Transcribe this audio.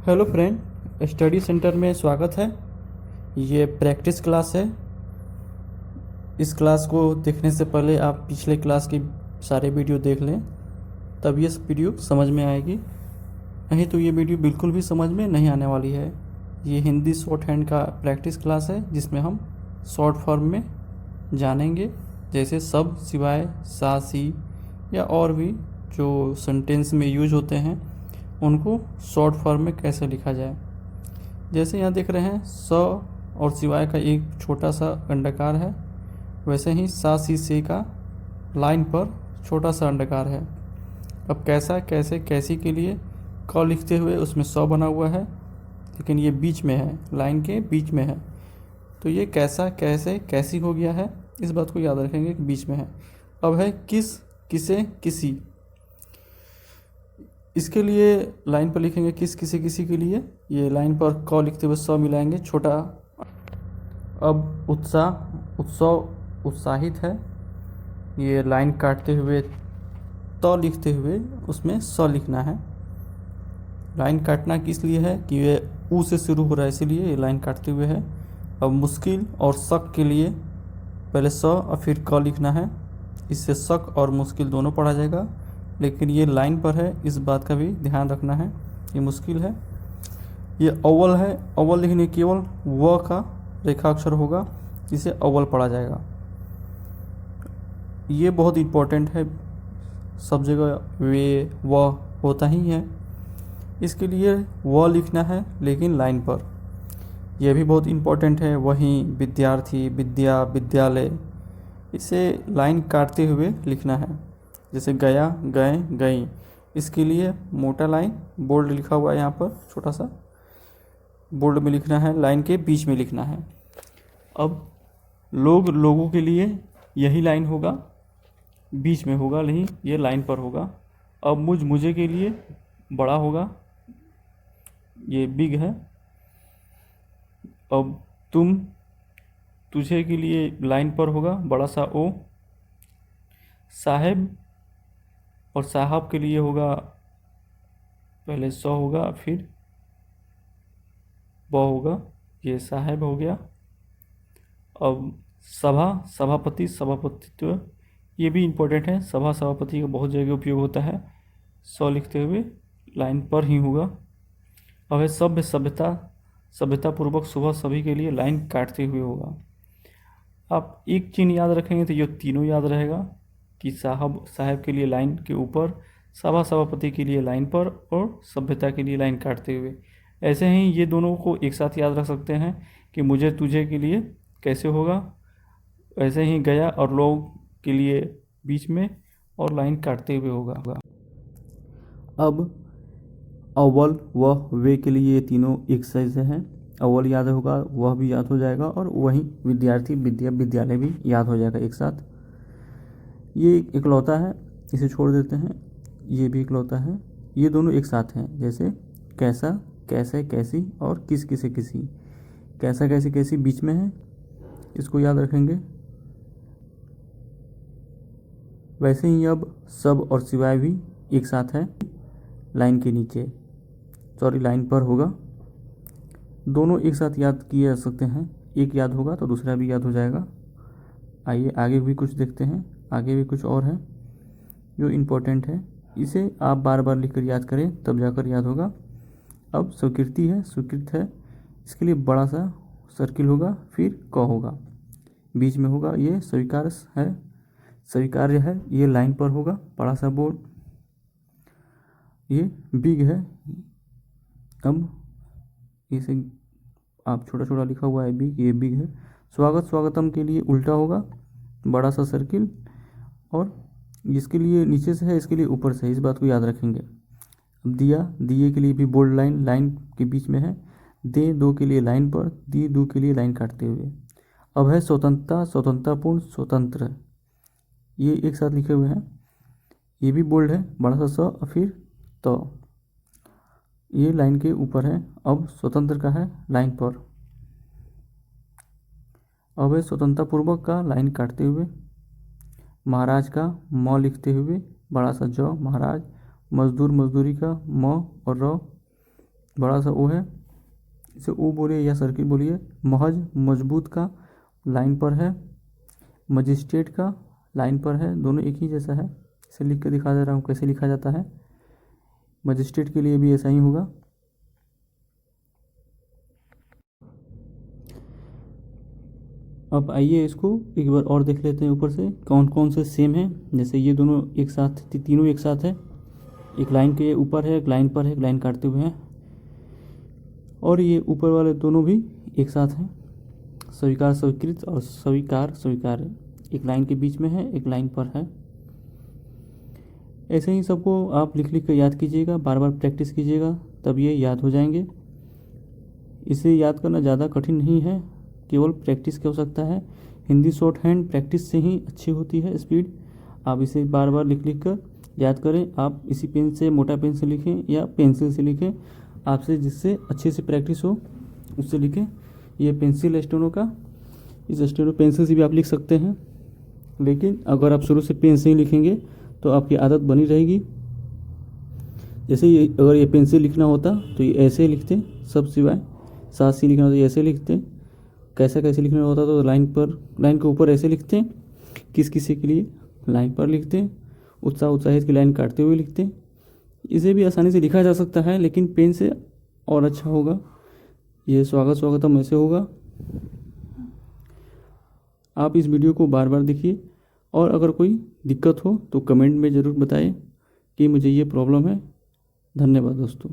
Hello friend, study centre में स्वागत है। ये प्रैक्टिस क्लास है। इस क्लास को देखने से पहले आप पिछले क्लास की सारे वीडियो देख लें, तब ये वीडियो समझ में आएगी। नहीं तो ये वीडियो बिल्कुल भी समझ में नहीं आने वाली है। ये हिंदी शॉर्ट हैंड का प्रैक्टिस क्लास है, जिसमें हम शॉर्ट फॉर्म में जानेंगे, जैसे सब, सिवाय, सा, सी या और भी जो सेंटेंस में यूज होते हैं उनको शॉर्ट फॉर्म में कैसे लिखा जाए। जैसे यहाँ देख रहे हैं, स और सिवाय का एक छोटा सा अंडाकार है, वैसे ही सा, सी, से का लाइन पर छोटा सा अंडाकार है। अब कैसा, कैसे, कैसी के लिए क लिखते हुए उसमें स बना हुआ है, लेकिन ये बीच में है, लाइन के बीच में है, तो ये कैसा, कैसे, कैसी हो गया है। इस बात को याद रखेंगे कि बीच में है। अब है किस, किसे, किसी। इसके लिए लाइन पर लिखेंगे किस, किसी, किसी के लिए। ये लाइन पर क लिखते हुए स मिलाएंगे छोटा। अब उत्साह, उत्सव, उत्साहित है, ये लाइन काटते हुए त लिखते हुए उसमें स लिखना है। लाइन काटना किस लिए है कि ये ऊ से शुरू हो रहा है, इसीलिए ये लाइन काटते हुए है। अब मुश्किल और शक के लिए पहले स और फिर क लिखना है। इससे शक और मुश्किल दोनों पढ़ा जाएगा, लेकिन ये लाइन पर है, इस बात का भी ध्यान रखना है। ये मुश्किल है। ये अव्वल है, अव्वल लिखने केवल व का रेखाक्षर होगा, जिसे अव्वल पढ़ा जाएगा। ये बहुत इम्पोर्टेंट है, सब जगह वे व होता ही है, इसके लिए व लिखना है, लेकिन लाइन पर। यह भी बहुत इम्पोर्टेंट है, वहीं, विद्यार्थी, विद्या, विद्यालय, इसे लाइन काटते हुए लिखना है। जैसे गया, गए, गई, इसके लिए मोटा लाइन बोल्ड लिखा हुआ है, यहाँ पर छोटा सा बोल्ड में लिखना है, लाइन के बीच में लिखना है। अब लोग, लोगों के लिए यही लाइन होगा, बीच में होगा, नहीं ये लाइन पर होगा। अब मुझ, मुझे के लिए बड़ा होगा, ये बिग है। अब तुम, तुझे के लिए लाइन पर होगा, बड़ा सा ओ। साहेब और साहब के लिए होगा, पहले स होगा फिर ब होगा, ये साहेब हो गया। अब सभा, सभापति, सभापतित्व, ये भी इम्पोर्टेंट है। सभा, सभापति का बहुत जगह उपयोग होता है, स लिखते हुए लाइन पर ही होगा। अब है सभ्य, सभ्यता, सभ्यतापूर्वक, सुबह, सभी के लिए लाइन काटते हुए होगा। आप एक चिन्ह याद रखेंगे तो ये तीनों याद रहेगा कि साहब, साहब के लिए लाइन के ऊपर, सभा, सभापति के लिए लाइन पर, और सभ्यता के लिए लाइन काटते हुए। ऐसे ही ये दोनों को एक साथ याद रख सकते हैं कि मुझे, तुझे के लिए कैसे होगा, ऐसे ही गया और लोग के लिए बीच में और लाइन काटते हुए होगा। अब अव्वल, वह, वे के लिए ये तीनों एक से हैं। अव्वल याद होगा, वह भी याद हो जाएगा, और वहीं विद्यार्थी, विद्या, विद्यालय भी याद हो जाएगा एक साथ। ये इकलौता है, इसे छोड़ देते हैं। ये भी इकलौता है, ये दोनों एक साथ हैं। जैसे कैसा, कैसे, कैसी, और किस, किसे, किसी। कैसा, कैसी, कैसी बीच में है, इसको याद रखेंगे। वैसे ही अब सब और सिवाय भी एक साथ है, लाइन के नीचे, सॉरी लाइन पर होगा। दोनों एक साथ याद किए जा सकते हैं, एक याद होगा तो दूसरा भी याद हो जाएगा। आइए आगे भी कुछ देखते हैं, आगे भी कुछ और है जो इम्पोर्टेंट है, इसे आप बार बार लिखकर याद करें, तब जाकर याद होगा। अब स्वीकृति है, स्वीकृत है, इसके लिए बड़ा सा सर्किल होगा, फिर क होगा, बीच में होगा, ये स्वीकार है, स्वीकार्य है, ये लाइन पर होगा, बड़ा सा बोर्ड। ये बिग है, अब इसे आप छोटा छोटा लिखा हुआ है बिग, ये बिग है। स्वागत, स्वागतम के लिए उल्टा होगा, बड़ा सा सर्किल, और जिसके लिए नीचे से है इसके लिए ऊपर से है, इस बात को याद रखेंगे। अब दिया, दिए के लिए भी बोल्ड लाइन, लाइन के बीच में है। दे, दो के लिए लाइन पर, दी, दो के लिए लाइन काटते हुए। अब है स्वतंत्रता, स्वतंत्रतापूर्ण, स्वतंत्र, ये एक साथ लिखे हुए हैं, ये भी बोल्ड है, बड़ा सा स और फिर तो, ये लाइन के ऊपर है। अब स्वतंत्र का है लाइन पर। अब है स्वतंत्रतापूर्वक का, लाइन काटते हुए। महाराज का, म लिखते हुए, बड़ा सा ज, महाराज। मजदूर, मजदूरी का, म और र, बड़ा सा ओ है, इसे ओ बोलिए या सर्किल बोलिए। महज मजबूत का लाइन पर है, मजिस्ट्रेट का लाइन पर है, दोनों एक ही जैसा है। इसे लिख के दिखा दे रहा हूँ कैसे लिखा जाता है। मजिस्ट्रेट के लिए भी ऐसा ही होगा। अब आइए इसको एक बार और देख लेते हैं ऊपर से कौन कौन से सेम है। जैसे ये दोनों एक साथ, तीनों एक साथ है, एक लाइन के ऊपर है, एक लाइन पर है, एक लाइन काटते हुए हैं, और ये ऊपर वाले दोनों भी एक साथ हैं। स्वीकार स्वीकृत और स्वीकार स्वीकार एक लाइन के बीच में है, एक लाइन पर है। ऐसे ही सबको आप लिख लिख कर याद कीजिएगा, बार बार प्रैक्टिस कीजिएगा, तब ये याद हो जाएंगे। इसे याद करना ज़्यादा कठिन नहीं है, केवल प्रैक्टिस की आवश्यकता है। हिंदी शॉर्ट हैंड प्रैक्टिस से ही अच्छी होती है स्पीड। आप इसे बार बार लिख लिख कर याद करें। आप इसी पेन से, मोटा पेन से लिखें या पेंसिल से लिखें, आपसे जिससे अच्छे से प्रैक्टिस हो उससे लिखें। ये पेंसिल स्टेनो का, इस स्टेनो पेंसिल से भी आप लिख सकते हैं, लेकिन अगर आप शुरू से पेन से ही लिखेंगे तो आपकी आदत बनी रहेगी। जैसे ये अगर ये पेन से लिखना होता तो ये ऐसे लिखते, सब सिवाय साथ से लिखना होता ऐसे लिखते। कैसे लिखना होता तो लाइन पर, लाइन के ऊपर ऐसे लिखते, किसी के लिए लाइन पर लिखते, उत्साहित की लाइन काटते हुए लिखते। इसे भी आसानी से लिखा जा सकता है, लेकिन पेन से और अच्छा होगा। ये स्वागतम ऐसे होगा। आप इस वीडियो को बार बार देखिए, और अगर कोई दिक्कत हो तो कमेंट में ज़रूर बताएं कि मुझे ये प्रॉब्लम है। धन्यवाद दोस्तों।